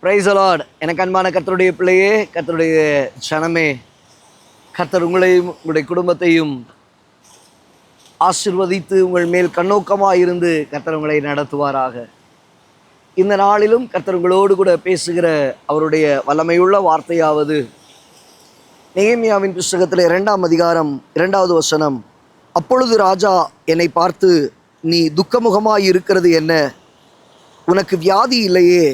Praise the Lord. எனக்கு அன்பான கர்த்தருடைய பிள்ளையே, கர்த்தருடைய ஜனமே, கர்த்தர் உங்களையும் உங்களுடைய குடும்பத்தையும் ஆசீர்வதித்து உங்கள் மேல் கண்ணோக்கமாக இருந்து கர்த்தர் உங்களை நடத்துவாராக. இந்த நாளிலும் கர்த்தர் உங்களோடு கூட பேசுகிற அவருடைய வல்லமையுள்ள வார்த்தையாவது நெகேமியாவின் புஸ்தகத்தில் 2ஆம் அதிகாரம் 2வது வசனம். அப்பொழுது ராஜா என்னை பார்த்து, நீ துக்கமுகமாய் இருக்கிறது என்ன? உனக்கு வியாதி இல்லையே,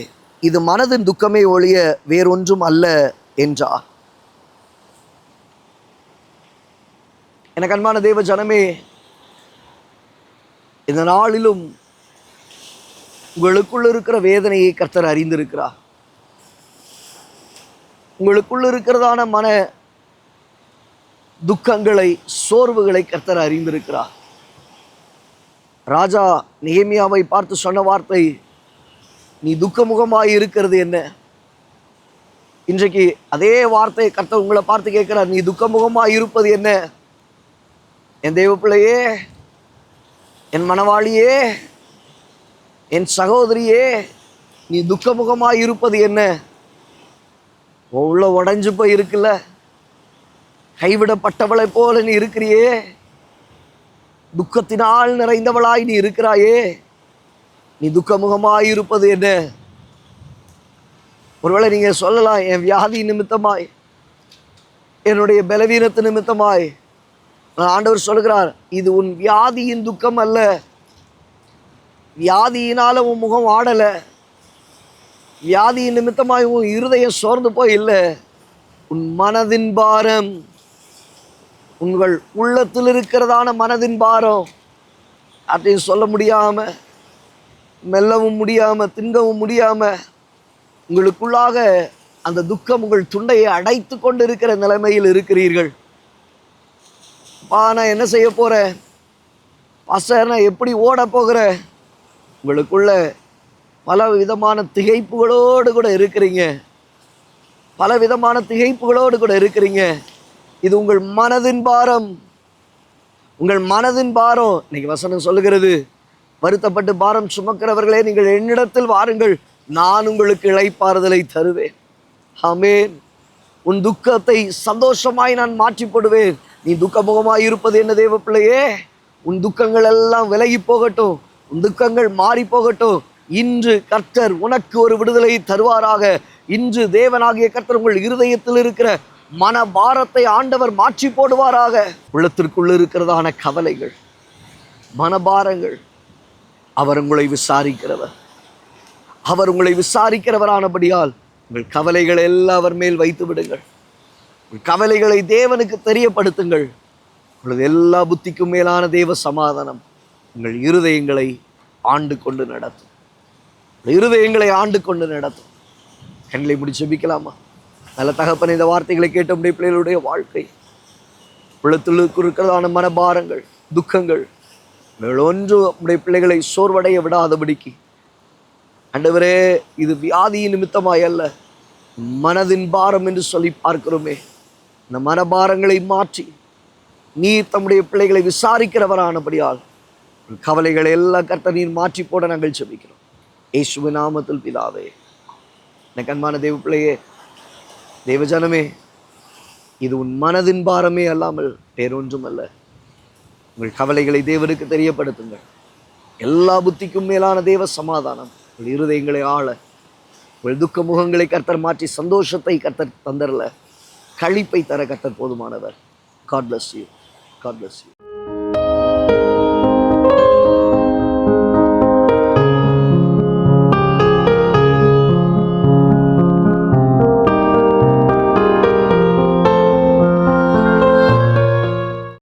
இது மனதின் துக்கமே ஒழிய வேறொன்றும் அல்ல என்றார். எனக்கு அன்பான தேவ ஜனமே, இந்த நாளிலும் உங்களுக்குள்ள இருக்கிற வேதனையை கர்த்தர் அறிந்திருக்கிறார். உங்களுக்குள்ள இருக்கிறதான மன துக்கங்களை, சோர்வுகளை கர்த்தர் அறிந்திருக்கிறார். ராஜா நெகேமியாவை பார்த்து சொன்ன வார்த்தை, நீ துக்கமுகமாய் இருக்கிறது என்ன? இன்றைக்கு அதே வார்த்தை கர்த்தர் உங்களை பார்த்து கேட்கிறார், நீ துக்கமுகமாய் இருப்பது என்ன? என் தேவ பிள்ளையே, என் மனவாளியே, என் சகோதரியே, நீ துக்கமுகமாய் இருப்பது என்ன? உள்ள உடைஞ்சு போய் இருக்குல்ல, கைவிடப்பட்டவளை போல நீ இருக்கிறியே, துக்கத்தினால் நிறைந்தவளாய் நீ இருக்கிறாயே, நீ துக்கமுகமாய் இருப்பது என்ன? ஒருவேளை நீங்க சொல்லலாம், என் வியாதி நிமித்தமாய், என்னுடைய பலவீனத்து நிமித்தமாய். ஆண்டவர் சொல்கிறார், இது உன் வியாதியின் துக்கம் அல்ல. வியாதியினால உன் முகம் ஆடலை, வியாதியின் நிமித்தமாய் உன் இருதயம் சோர்ந்து போய் இல்லை. உன் மனதின் பாரம், உங்கள் உள்ளத்தில் இருக்கிறதான மனதின் பாரம், அதையும் சொல்ல முடியாம, மெல்லவும் முடியாம, தின்கவும் முடியாம, உங்களுக்குள்ளாக அந்த துக்கம் உங்கள் துண்டையை அடைத்து கொண்டு இருக்கிற நிலைமையில் இருக்கிறீர்கள். நான் என்ன செய்ய போறேன் பாஸ்டர், நான் எப்படி ஓட போகிறேன்? உங்களுக்குள்ள பல விதமான திகைப்புகளோடு கூட இருக்கிறீங்க. பல விதமான திகைப்புகளோடு கூட இருக்கிறீங்க. இது உங்கள் மனதின் பாரம், உங்கள் மனதின் பாரம். இன்னைக்கு வசனம் சொல்லுகிறது, வருத்தப்பட்டு பாரம் சுமக்கிறவர்களே, நீங்கள் என்னிடத்தில் வாருங்கள், நான் உங்களுக்கு இளைப்பாறுதலை தருவேன். ஆமென். உன் துக்கத்தை சந்தோஷமாய் நான் மாற்றி போடுவேன். நீ துக்கமுகமாய் இருப்பது என்ன தேவ பிள்ளையே? உன் துக்கங்கள் எல்லாம் விலகி போகட்டும், உன் துக்கங்கள் மாறி போகட்டும். இன்று கர்த்தர் உனக்கு ஒரு விடுதலை தருவாராக. இன்று தேவனாகிய கர்த்தர் உங்கள் இருதயத்தில் இருக்கிற மன பாரத்தை ஆண்டவர் மாற்றி போடுவாராக. உள்ளத்திற்குள்ள இருக்கிறதான கவலைகள், மனபாரங்கள், அவர் உங்களை விசாரிக்கிறவர். அவர் உங்களை விசாரிக்கிறவரானபடியால் உங்கள் கவலைகளை எல்லாம் அவர் மேல் வைத்து விடுங்கள். உங்கள் கவலைகளை தேவனுக்கு தெரியப்படுத்துங்கள். உங்களது எல்லா புத்திக்கும் மேலான தேவ சமாதானம் உங்கள் இருதயங்களை ஆண்டு கொண்டு நடத்தும். இருதயங்களை ஆண்டு கொண்டு நடத்தும். கண்களை முடி ஜெபிக்கலாமா? நல்ல தகப்பன், இந்த வார்த்தைகளை கேட்ட உடைய பிள்ளைகளுடைய வாழ்க்கை, உள்ளத்தில் இருக்கிறதான மனபாரங்கள், துக்கங்கள், ஒன்று உடைய பிள்ளைகளை சோர்வடைய விடாதபடிக்கு ஆண்டவரே, இது வியாதியின் நிமித்தமாய் அல்ல, மனதின் பாரம் என்று சொல்லி பார்க்கிறோமே, இந்த மனபாரங்களை மாற்றி நீர் தம்முடைய பிள்ளைகளை விசாரிக்கிறவரானபடியால் கவலைகளை எல்லாம் கர்த்தர் நீர் மாற்றி போட நாங்கள் ஜெபிக்கிறோம். இயேசுவின் நாமத்தில் பிதாவே. எனக்கு அன்பான தேவ பிள்ளையே, தேவஜனமே, இது உன் மனதின் பாரமே அல்லாமல் வேறொன்றும் அல்ல. உங்கள் கவலைகளை தேவனுக்கு தெரியப்படுத்துங்கள். எல்லா புத்திக்கும் மேலான தேவ சமாதானம் உங்கள் இருதயங்களை ஆள, உங்கள் துக்க முகங்களை கர்த்தர் மாற்றி சந்தோஷத்தை கர்த்தர் தந்தரல, களிப்பை தர கர்த்தர் போதுமானவர். God bless you. God bless you.